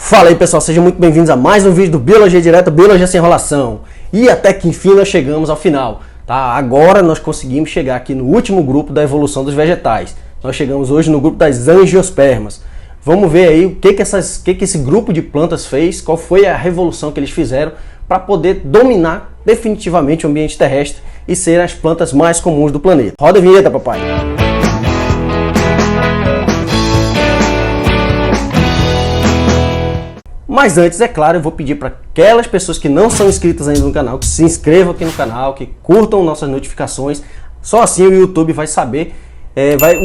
Fala aí pessoal, sejam muito bem-vindos a mais um vídeo do Biologia Direta, Biologia Sem Enrolação. E até que enfim nós chegamos ao final, tá? Agora nós conseguimos chegar aqui no último grupo da evolução dos vegetais. Nós chegamos hoje no grupo das angiospermas. Vamos ver aí o que esse grupo de plantas fez, qual foi a revolução que eles fizeram para poder dominar definitivamente o ambiente terrestre e serem as plantas mais comuns do planeta. Roda a vinheta, papai! Mas antes, é claro, eu vou pedir para aquelas pessoas que não são inscritas ainda no canal, que se inscrevam aqui no canal, que curtam nossas notificações. Só assim o YouTube vai saber,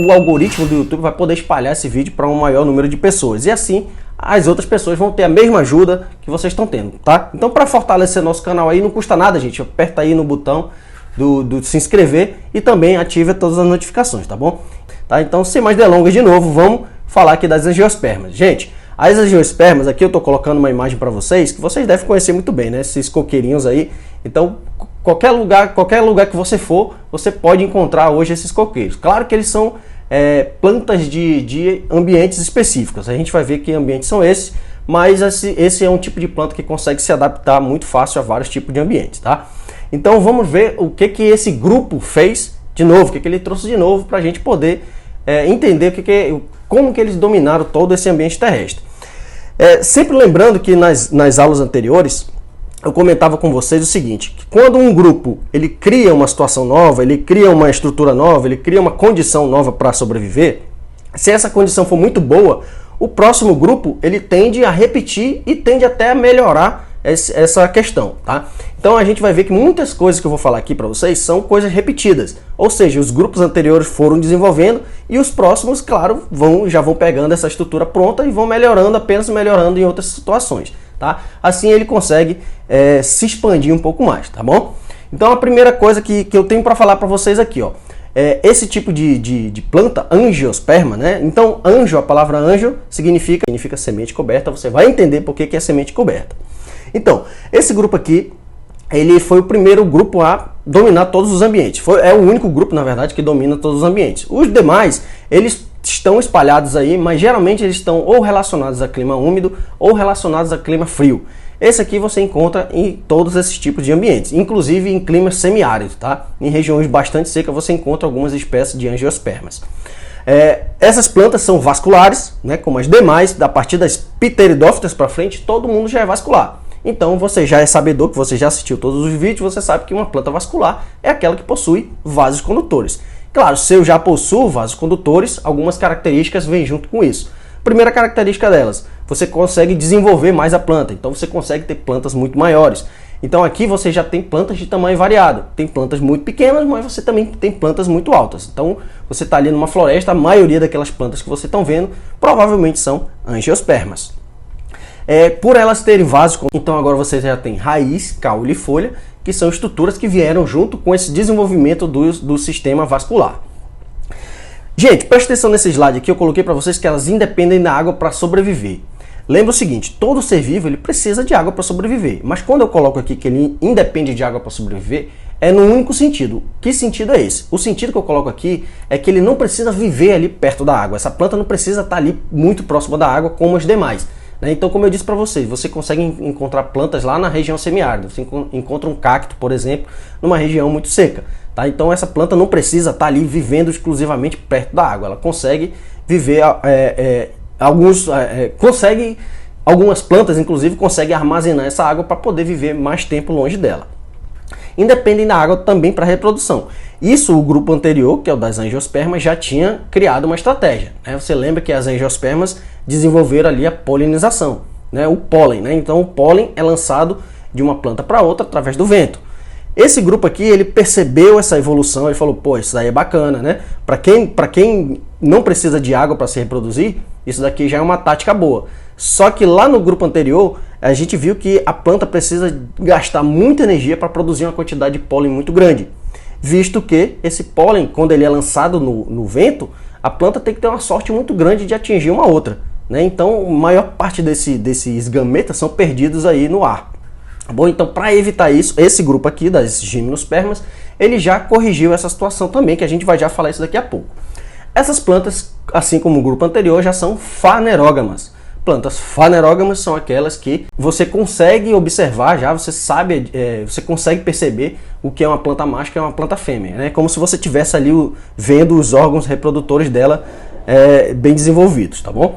o algoritmo do YouTube vai poder espalhar esse vídeo para um maior número de pessoas. E assim, as outras pessoas vão ter a mesma ajuda que vocês estão tendo, tá? Então, para fortalecer nosso canal aí, não custa nada, gente. Aperta aí no botão do se inscrever e também ativa todas as notificações, tá bom? Tá? Então, sem mais delongas, de novo, vamos falar aqui das angiospermas. Gente, as angiospermas, aqui eu estou colocando uma imagem para vocês, que vocês devem conhecer muito bem, né? Esses coqueirinhos aí. Então, qualquer lugar que você for, você pode encontrar hoje esses coqueiros. Claro que eles são plantas de ambientes específicos. A gente vai ver que ambientes são esses, mas esse é um tipo de planta que consegue se adaptar muito fácil a vários tipos de ambientes, tá? Então, vamos ver o que esse grupo fez de novo, o que ele trouxe de novo para a gente poder entender como que eles dominaram todo esse ambiente terrestre. Sempre lembrando que nas aulas anteriores eu comentava com vocês o seguinte, que quando um grupo ele cria uma situação nova, ele cria uma estrutura nova, ele cria uma condição nova para sobreviver, se essa condição for muito boa, o próximo grupo ele tende a repetir e tende até a melhorar essa questão, tá? Então a gente vai ver que muitas coisas que eu vou falar aqui para vocês são coisas repetidas, ou seja, os grupos anteriores foram desenvolvendo e os próximos, claro, já vão pegando essa estrutura pronta e vão melhorando, apenas melhorando em outras situações, tá? Assim ele consegue se expandir um pouco mais, tá bom? Então a primeira coisa que eu tenho para falar para vocês aqui, ó, esse tipo de planta, angiosperma, né? Então anjo, a palavra anjo significa semente coberta, você vai entender por que é semente coberta. Então, esse grupo aqui, ele foi o primeiro grupo a dominar todos os ambientes. É o único grupo, na verdade, que domina todos os ambientes. Os demais, eles estão espalhados aí, mas geralmente eles estão ou relacionados a clima úmido ou relacionados a clima frio. Esse aqui você encontra em todos esses tipos de ambientes, inclusive em climas semiáridos, tá? Em regiões bastante secas você encontra algumas espécies de angiospermas. Essas plantas são vasculares, né, como as demais, a partir das pteridófitas para frente, todo mundo já é vascular. Então você já é sabedor, que você já assistiu todos os vídeos, você sabe que uma planta vascular é aquela que possui vasos condutores. Claro, se eu já possuo vasos condutores, algumas características vêm junto com isso. Primeira característica delas, você consegue desenvolver mais a planta, então você consegue ter plantas muito maiores. Então aqui você já tem plantas de tamanho variado, tem plantas muito pequenas, mas você também tem plantas muito altas. Então você está ali numa floresta, a maioria daquelas plantas que você está vendo provavelmente são angiospermas. Por elas terem vasos, então agora você já tem raiz, caule e folha, que são estruturas que vieram junto com esse desenvolvimento do sistema vascular. Gente, presta atenção nesse slide aqui, eu coloquei para vocês que elas independem da água para sobreviver. Lembra o seguinte, todo ser vivo ele precisa de água para sobreviver, mas quando eu coloco aqui que ele independe de água para sobreviver, é no único sentido. Que sentido é esse? O sentido que eu coloco aqui é que ele não precisa viver ali perto da água, essa planta não precisa estar ali muito próxima da água como as demais. Então, como eu disse para vocês, você consegue encontrar plantas lá na região semiárida. Você encontra um cacto, por exemplo, numa região muito seca. Tá? Então, essa planta não precisa estar ali vivendo exclusivamente perto da água. Ela consegue viver, algumas plantas, inclusive, conseguem armazenar essa água para poder viver mais tempo longe dela. Independem da água também para reprodução. Isso o grupo anterior, que é o das angiospermas, já tinha criado uma estratégia, né? Você lembra que as angiospermas desenvolveram ali a polinização, né? O pólen, né? Então o pólen é lançado de uma planta para outra através do vento. Esse grupo aqui, ele percebeu essa evolução, ele falou, pô, isso daí é bacana, né? Para quem não precisa de água para se reproduzir, isso daqui já é uma tática boa. Só que lá no grupo anterior, a gente viu que a planta precisa gastar muita energia para produzir uma quantidade de pólen muito grande. Visto que esse pólen, quando ele é lançado no vento, a planta tem que ter uma sorte muito grande de atingir uma outra, né? Então, a maior parte desses gametas são perdidos aí no ar. Bom, então para evitar isso, esse grupo aqui das gimnospermas, ele já corrigiu essa situação também, que a gente vai já falar isso daqui a pouco. Essas plantas, assim como o grupo anterior, já são fanerógamas. Plantas fanerógamas são aquelas que você consegue observar já, você sabe, você consegue perceber o que é uma planta macho e o que é uma planta fêmea, né? Como se você estivesse ali vendo os órgãos reprodutores dela bem desenvolvidos, tá bom?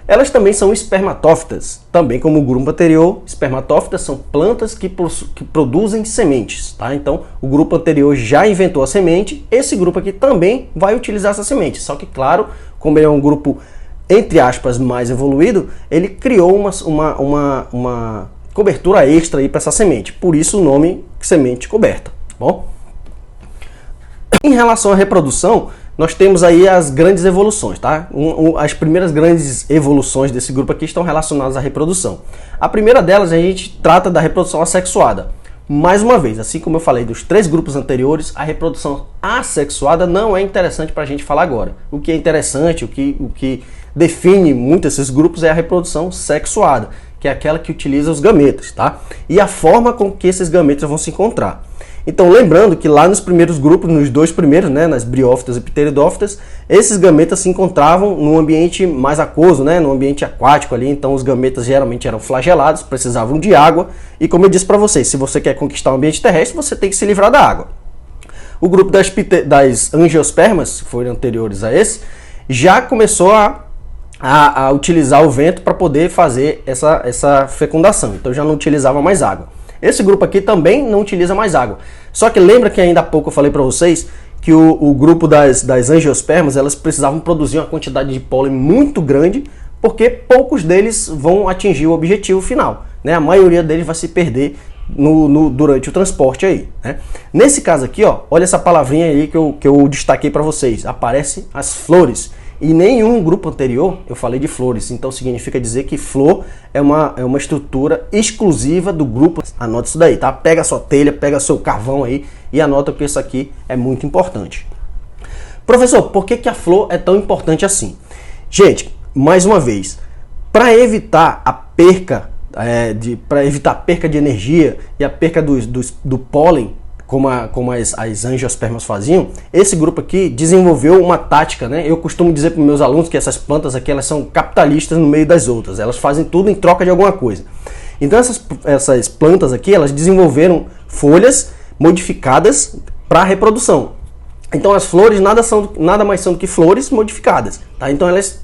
Elas também são espermatófitas, também como o grupo anterior. Espermatófitas são plantas que produzem sementes, tá? Então, o grupo anterior já inventou a semente, esse grupo aqui também vai utilizar essa semente. Só que, claro, como ele é um grupo, entre aspas, mais evoluído, ele criou uma cobertura extra aí para essa semente. Por isso o nome semente coberta, tá bom? Em relação à reprodução, nós temos aí as grandes evoluções, tá? As primeiras grandes evoluções desse grupo aqui estão relacionadas à reprodução. A primeira delas, a gente trata da reprodução assexuada. Mais uma vez, assim como eu falei dos 3 grupos anteriores, a reprodução assexuada não é interessante para a gente falar agora. O que é interessante, o que define muito esses grupos é a reprodução sexuada, que é aquela que utiliza os gametas, tá? E a forma com que esses gametas vão se encontrar. Então, lembrando que lá nos primeiros grupos, nos 2 primeiros, né, nas briófitas e pteridófitas, esses gametas se encontravam num ambiente mais aquoso, né, num ambiente aquático ali. Então, os gametas geralmente eram flagelados, precisavam de água. E como eu disse para vocês, se você quer conquistar o ambiente terrestre, você tem que se livrar da água. O grupo das angiospermas, que foram anteriores a esse, já começou a utilizar o vento para poder fazer essa fecundação. Então, já não utilizava mais água. Esse grupo aqui também não utiliza mais água. Só que lembra que ainda há pouco eu falei para vocês que o grupo das angiospermas, elas precisavam produzir uma quantidade de pólen muito grande, porque poucos deles vão atingir o objetivo final, né? A maioria deles vai se perder durante o transporte aí, né? Nesse caso aqui, ó, olha essa palavrinha aí que eu destaquei para vocês. Aparece as flores. E nenhum grupo anterior eu falei de flores, então significa dizer que flor é uma estrutura exclusiva do grupo. Anota isso daí, tá? Pega a sua telha, pega seu carvão aí e anota que isso aqui é muito importante. Professor, por que a flor é tão importante assim? Gente, mais uma vez, para evitar a perca de energia e a perca do pólen, como as angiospermas faziam, esse grupo aqui desenvolveu uma tática, né? Eu costumo dizer para meus alunos que essas plantas aqui, elas são capitalistas no meio das outras, elas fazem tudo em troca de alguma coisa. Então essas plantas aqui, elas desenvolveram folhas modificadas para reprodução. Então as flores nada mais são do que flores modificadas, tá? Então elas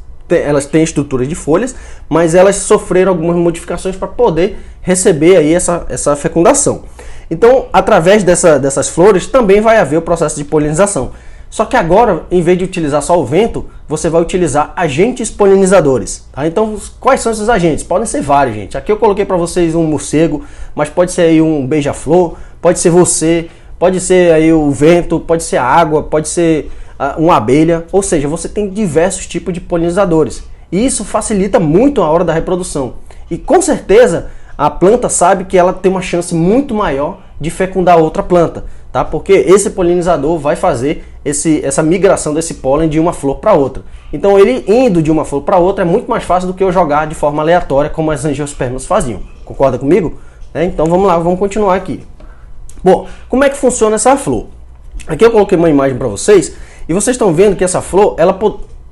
têm estrutura de folhas, mas elas sofreram algumas modificações para poder receber aí essa fecundação. Então, através dessas flores, também vai haver o processo de polinização. Só que agora, em vez de utilizar só o vento, você vai utilizar agentes polinizadores. Tá? Então, quais são esses agentes? Podem ser vários, gente. Aqui eu coloquei para vocês um morcego, mas pode ser aí um beija-flor, pode ser você, pode ser aí o vento, pode ser a água, pode ser uma abelha. Ou seja, você tem diversos tipos de polinizadores. E isso facilita muito a hora da reprodução. E com certeza, a planta sabe que ela tem uma chance muito maior de fecundar outra planta, tá? Porque esse polinizador vai fazer essa migração desse pólen de uma flor para outra. Então ele indo de uma flor para outra é muito mais fácil do que eu jogar de forma aleatória como as angiospermas faziam. Concorda comigo? Então vamos lá, vamos continuar aqui. Bom, como é que funciona essa flor? Aqui eu coloquei uma imagem para vocês e vocês estão vendo que essa flor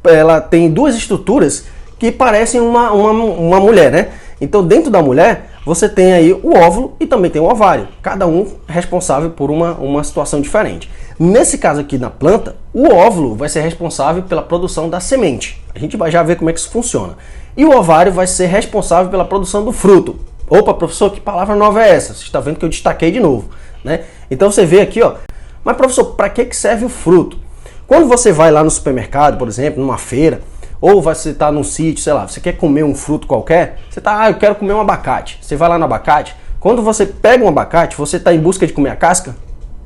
ela tem 2 estruturas que parecem uma mulher, né? Então dentro da mulher você tem aí o óvulo e também tem o ovário, cada um responsável por uma situação diferente. Nesse caso aqui na planta, o óvulo vai ser responsável pela produção da semente. A gente vai já ver como é que isso funciona. E o ovário vai ser responsável pela produção do fruto. Opa, professor, que palavra nova é essa? Você está vendo que eu destaquei de novo, né? Então você vê aqui, ó. Mas professor, para que serve o fruto? Quando você vai lá no supermercado, por exemplo, numa feira, ou você está num sítio, sei lá, você quer comer um fruto qualquer, você está, eu quero comer um abacate. Você vai lá no abacate, quando você pega um abacate, você está em busca de comer a casca?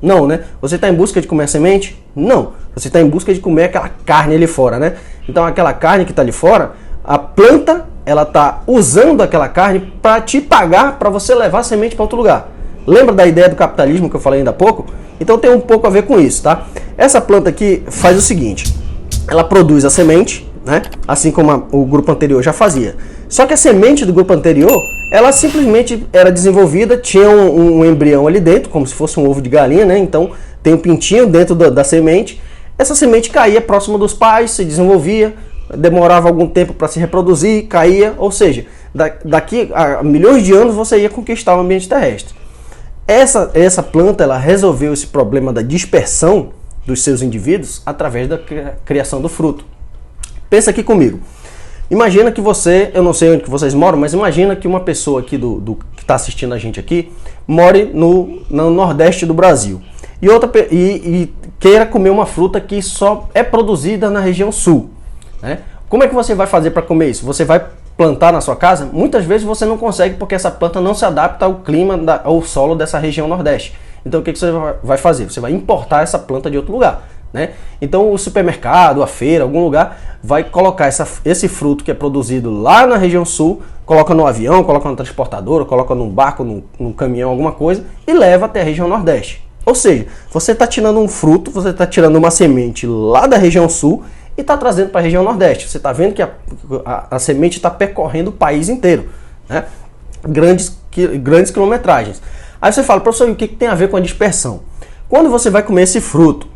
Não, né? Você está em busca de comer a semente? Não. Você está em busca de comer aquela carne ali fora, né? Então aquela carne que está ali fora, a planta, ela está usando aquela carne para te pagar para você levar a semente para outro lugar. Lembra da ideia do capitalismo que eu falei ainda há pouco? Então tem um pouco a ver com isso, tá? Essa planta aqui faz o seguinte, ela produz a semente, né? Assim como o grupo anterior já fazia. Só que a semente do grupo anterior, ela simplesmente era desenvolvida, tinha um embrião ali dentro, como se fosse um ovo de galinha, né? Então tem um pintinho dentro da semente. Essa semente caía próximo dos pais, se desenvolvia, demorava algum tempo para se reproduzir, caía, ou seja, daqui a milhões de anos você ia conquistar o ambiente terrestre. Essa planta ela resolveu esse problema da dispersão dos seus indivíduos através da criação do fruto. Pensa aqui comigo. Imagina que você, eu não sei onde que vocês moram, mas imagina que uma pessoa aqui que está assistindo a gente aqui more no Nordeste do Brasil e queira comer uma fruta que só é produzida na região Sul, né? Como é que você vai fazer para comer isso? Você vai plantar na sua casa? Muitas vezes você não consegue porque essa planta não se adapta ao clima, ao solo dessa região Nordeste. Então o que você vai fazer? Você vai importar essa planta de outro lugar, né? Então o supermercado, a feira, algum lugar vai colocar esse fruto que é produzido lá na região Sul, coloca no avião, coloca na transportadora, coloca num barco, num caminhão, alguma coisa e leva até a região Nordeste. Ou seja, você está tirando um fruto, você está tirando uma semente lá da região Sul e está trazendo para a região Nordeste. Você está vendo que a semente está percorrendo o país inteiro, né? Grandes quilometragens. Aí você fala, professor, o que tem a ver com a dispersão? Quando você vai comer esse fruto,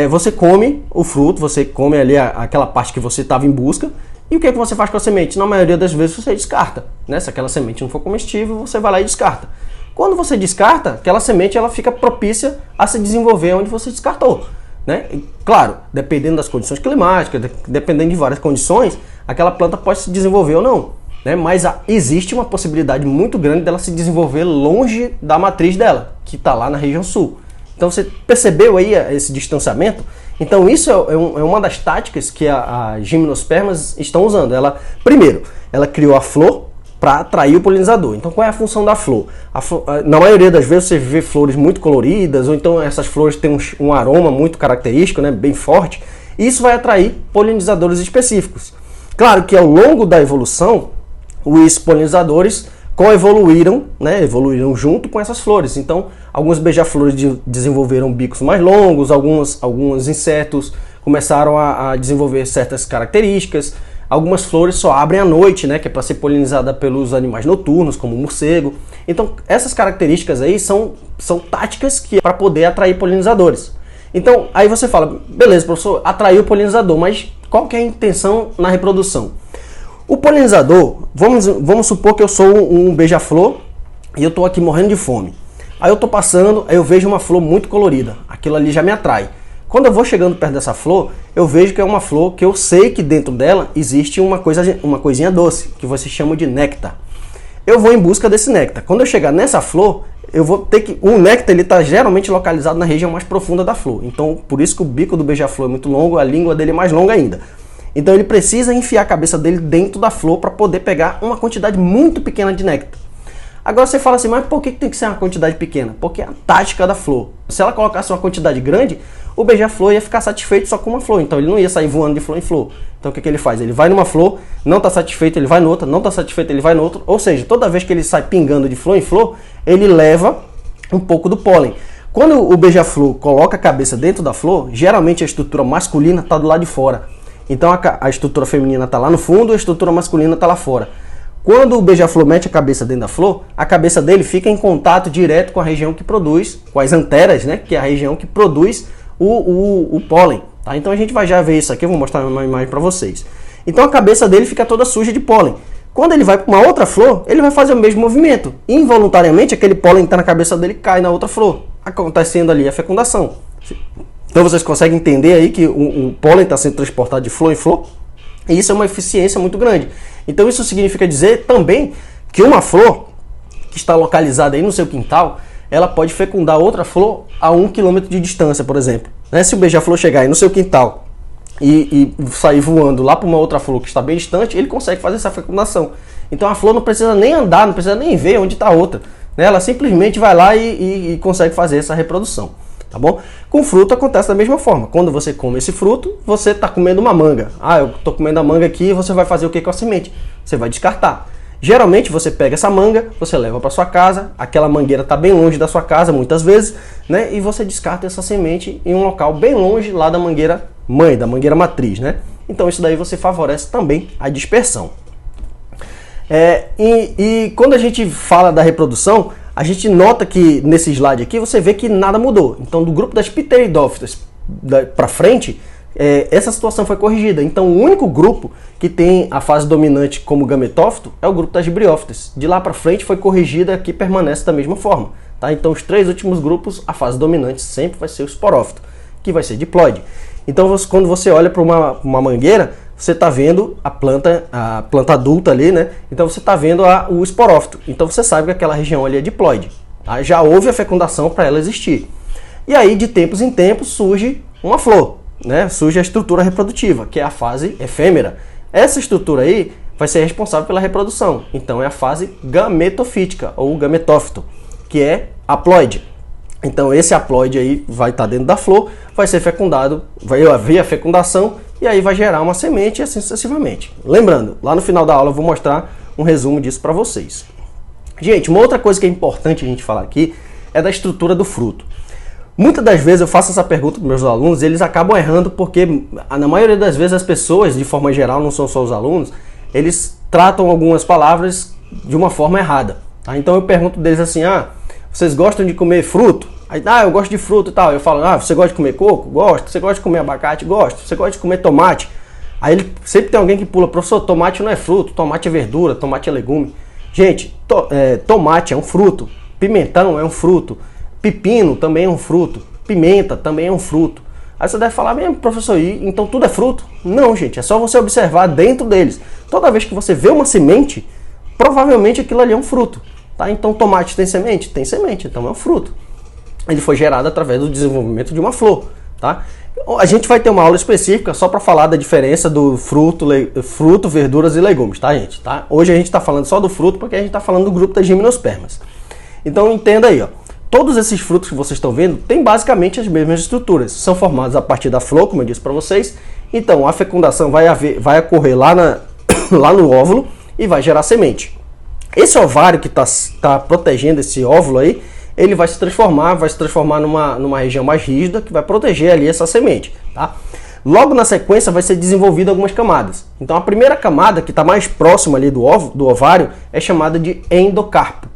você come o fruto, você come ali aquela parte que você estava em busca, e o que você faz com a semente? Na maioria das vezes você descarta, né? Se aquela semente não for comestível, você vai lá e descarta. Quando você descarta, aquela semente ela fica propícia a se desenvolver onde você descartou, né? E, claro, dependendo das condições climáticas, dependendo de várias condições, aquela planta pode se desenvolver ou não, né? Mas existe uma possibilidade muito grande dela se desenvolver longe da matriz dela, que está lá na região Sul. Então você percebeu aí esse distanciamento? Então isso é uma das táticas que as gimnospermas estão usando. Primeiro, ela criou a flor para atrair o polinizador. Então qual é a função da flor? Na maioria das vezes você vê flores muito coloridas, ou então essas flores têm um aroma muito característico, né, bem forte, e isso vai atrair polinizadores específicos. Claro que ao longo da evolução, os polinizadores coevoluíram, né, evoluíram junto com essas flores. Então, alguns beija-flores desenvolveram bicos mais longos, alguns insetos começaram a desenvolver certas características. Algumas flores só abrem à noite, né, que é para ser polinizada pelos animais noturnos, como o morcego. Então, essas características aí são táticas que para poder atrair polinizadores. Então, aí você fala, beleza, professor, atraiu o polinizador, mas qual que é a intenção na reprodução? O polinizador, vamos supor que eu sou um beija-flor e eu estou aqui morrendo de fome. Aí eu estou passando, aí eu vejo uma flor muito colorida, aquilo ali já me atrai. Quando eu vou chegando perto dessa flor, eu vejo que é uma flor que eu sei que dentro dela existe uma coisinha doce, que você chama de néctar. Eu vou em busca desse néctar. Quando eu chegar nessa flor, eu vou ter que... O néctar ele está geralmente localizado na região mais profunda da flor. Então, por isso que o bico do beija-flor é muito longo, a língua dele é mais longa ainda. Então ele precisa enfiar a cabeça dele dentro da flor para poder pegar uma quantidade muito pequena de néctar. Agora você fala assim, mas por que tem que ser uma quantidade pequena? Porque é a tática da flor. Se ela colocasse uma quantidade grande, o beija-flor ia ficar satisfeito só com uma flor. Então ele não ia sair voando de flor em flor. Então o que ele faz? Ele vai numa flor, não está satisfeito, ele vai noutra, não está satisfeito, ele vai noutra. Ou seja, toda vez que ele sai pingando de flor em flor, ele leva um pouco do pólen. Quando o beija-flor coloca a cabeça dentro da flor, geralmente a estrutura masculina está do lado de fora. Então a estrutura feminina está lá no fundo, a estrutura masculina está lá fora. Quando o beija-flor mete a cabeça dentro da flor, a cabeça dele fica em contato direto com a região que produz, com as anteras, né, que é a região que produz o pólen. Tá? Então a gente vai já ver isso aqui, eu vou mostrar uma imagem para vocês. Então a cabeça dele fica toda suja de pólen. Quando ele vai para uma outra flor, ele vai fazer o mesmo movimento. Involuntariamente, aquele pólen que está na cabeça dele cai na outra flor, acontecendo ali a fecundação. Então vocês conseguem entender aí que o pólen está sendo transportado de flor em flor? E isso é uma eficiência muito grande. Então isso significa dizer também que uma flor que está localizada aí no seu quintal, ela pode fecundar outra flor a 1 km de distância, por exemplo. Né? Se o beija-flor chegar aí no seu quintal e sair voando lá para uma outra flor que está bem distante, ele consegue fazer essa fecundação. Então a flor não precisa nem andar, não precisa nem ver onde está a outra. Né? Ela simplesmente vai lá e consegue fazer essa reprodução. Tá bom? Com fruto acontece da mesma forma. Quando você come esse fruto, você está comendo uma manga. Ah, eu estou comendo a manga aqui, você vai fazer o que com a semente? Você vai descartar. Geralmente você pega essa manga, você leva para sua casa, aquela mangueira está bem longe da sua casa muitas vezes, né? E você descarta essa semente em um local bem longe lá da mangueira mãe, da mangueira matriz, né? Então isso daí você favorece também a dispersão. E quando a gente fala da reprodução, a gente nota que nesse slide aqui você vê que nada mudou. Então do grupo das pteridófitas para frente, essa situação foi corrigida. Então o único grupo que tem a fase dominante como gametófito é o grupo das briófitas. De lá para frente foi corrigida, aqui permanece da mesma forma. Tá? Então os 3 últimos grupos, a fase dominante sempre vai ser o esporófito, que vai ser diploide. Então quando você olha para uma mangueira, você está vendo a planta adulta ali, né? Então você está vendo o esporófito. Então você sabe que aquela região ali é diploide. Tá? Já houve a fecundação para ela existir. E aí de tempos em tempos surge uma flor, né? Surge a estrutura reprodutiva, que é a fase efêmera. Essa estrutura aí vai ser responsável pela reprodução. Então é a fase gametofítica ou gametófito, que é haploide. Então esse haploide aí vai estar dentro da flor, vai ser fecundado, vai haver a fecundação e aí vai gerar uma semente e assim sucessivamente. Lembrando, lá no final da aula eu vou mostrar um resumo disso para vocês. Gente, uma outra coisa que é importante a gente falar aqui é da estrutura do fruto. Muitas das vezes eu faço essa pergunta para meus alunos e eles acabam errando porque na maioria das vezes as pessoas, de forma geral, não são só os alunos, eles tratam algumas palavras de uma forma errada. Tá? Então eu pergunto deles assim, vocês gostam de comer fruto? Aí, eu gosto de fruto e tal. Eu falo, você gosta de comer coco? Gosto. Você gosta de comer abacate? Gosto. Você gosta de comer tomate? Aí sempre tem alguém que pula, professor, tomate não é fruto, tomate é verdura, tomate é legume. Gente, tomate é um fruto, pimentão é um fruto, pepino também é um fruto, pimenta também é um fruto. Aí você deve falar, professor, então tudo é fruto? Não, gente, é só você observar dentro deles. Toda vez que você vê uma semente, provavelmente aquilo ali é um fruto. Tá? Então tomate tem semente? Tem semente, então é um fruto. Ele foi gerado através do desenvolvimento de uma flor. Tá? A gente vai ter uma aula específica só para falar da diferença do fruto, verduras e legumes, tá, gente? Tá? Hoje a gente está falando só do fruto porque a gente está falando do grupo das gimnospermas. Então entenda aí, todos esses frutos que vocês estão vendo têm basicamente as mesmas estruturas. São formados a partir da flor, como eu disse para vocês. Então a fecundação vai ocorrer lá no óvulo e vai gerar semente. Esse ovário que está protegendo esse óvulo aí, ele vai se transformar numa região mais rígida que vai proteger ali essa semente. Tá? Logo na sequência vai ser desenvolvida algumas camadas. Então a primeira camada, que está mais próxima ali do ovário, é chamada de endocarpo.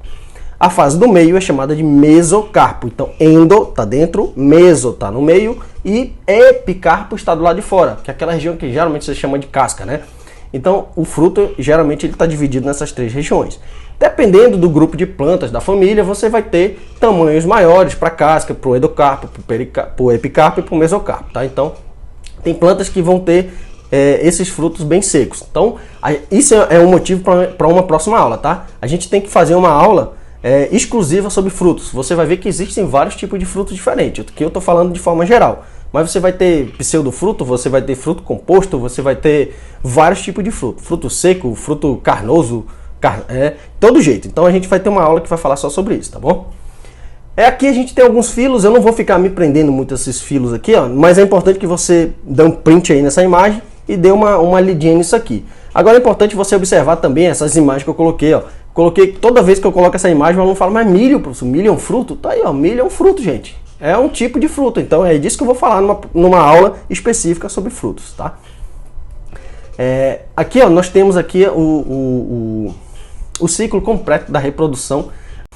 A fase do meio é chamada de mesocarpo. Então endo está dentro, meso está no meio e epicarpo está do lado de fora, que é aquela região que geralmente se chama de casca, né? Então o fruto geralmente ele está dividido nessas 3 regiões. Dependendo do grupo de plantas da família, você vai ter tamanhos maiores para a casca, para o endocarpo, para o epicarpo e para o mesocarpo. Tá? Então, tem plantas que vão ter esses frutos bem secos. Então, isso é um motivo para uma próxima aula. Tá? A gente tem que fazer uma aula exclusiva sobre frutos. Você vai ver que existem vários tipos de frutos diferentes, que eu estou falando de forma geral. Mas você vai ter pseudofruto, você vai ter fruto composto, você vai ter vários tipos de fruto. Fruto seco, fruto carnoso, todo jeito. Então a gente vai ter uma aula que vai falar só sobre isso, tá bom? Aqui a gente tem alguns filos, eu não vou ficar me prendendo muito a esses filos aqui, mas é importante que você dê um print aí nessa imagem e dê uma lidinha nisso aqui. Agora é importante você observar também essas imagens que eu coloquei, toda vez que eu coloco essa imagem, o aluno fala, mas milho, professor, milho é um fruto? Tá aí, milho é um fruto, gente. É um tipo de fruto, então é disso que eu vou falar numa aula específica sobre frutos, tá? Aqui, nós temos aqui o ciclo completo da reprodução.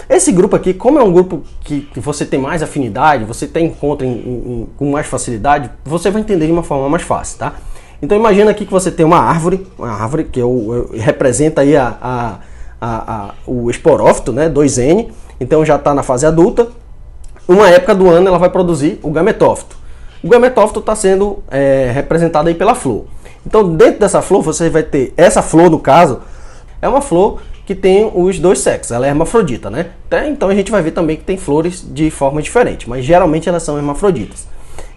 Esse grupo aqui, como é um grupo que você tem mais afinidade, você encontra com mais facilidade, você vai entender de uma forma mais fácil, tá? Então imagina aqui que você tem uma árvore que representa aí o esporófito, né, 2N, então já está na fase adulta. Uma época do ano ela vai produzir o gametófito. O gametófito está sendo representado aí pela flor. Então dentro dessa flor você vai ter, essa flor no caso, é uma flor que tem os 2 sexos, ela é hermafrodita, né? Então a gente vai ver também que tem flores de forma diferente, mas geralmente elas são hermafroditas.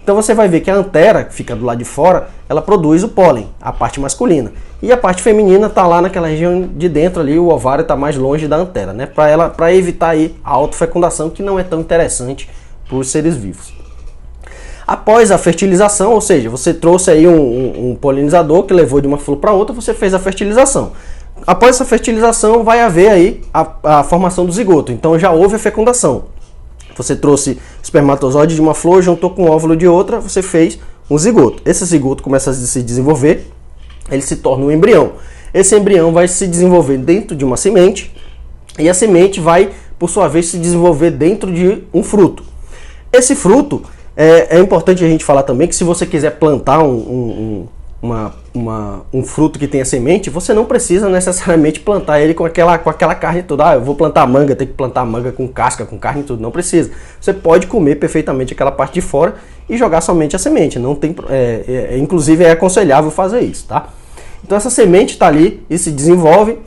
Então você vai ver que a antera, que fica do lado de fora, ela produz o pólen, a parte masculina. E a parte feminina está lá naquela região de dentro ali, o ovário está mais longe da antera, né? Para evitar aí a autofecundação, que não é tão interessante para os seres vivos. Após a fertilização, ou seja, você trouxe aí um polinizador que levou de uma flor para outra, você fez a fertilização. Após essa fertilização vai haver aí a formação do zigoto, então já houve a fecundação. Você trouxe espermatozoide de uma flor, juntou com o óvulo de outra, você fez um zigoto. Esse zigoto começa a se desenvolver, ele se torna um embrião. Esse embrião vai se desenvolver dentro de uma semente e a semente vai, por sua vez, se desenvolver dentro de um fruto. Esse fruto, É importante a gente falar também que se você quiser plantar um fruto que tenha semente, você não precisa necessariamente plantar ele com aquela carne toda. Ah, eu vou plantar manga, tem que plantar manga com casca, com carne e tudo. Não precisa. Você pode comer perfeitamente aquela parte de fora e jogar somente a semente. Não tem, inclusive é aconselhável fazer isso, tá? Então essa semente está ali e se desenvolve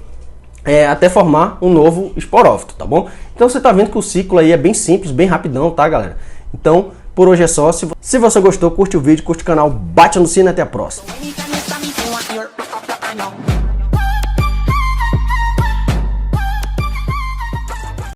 até formar um novo esporófito, tá bom? Então você está vendo que o ciclo aí é bem simples, bem rapidão, tá, galera? Então, por hoje é só. Se você gostou, curte o vídeo, curte o canal, bate no sino e até a próxima.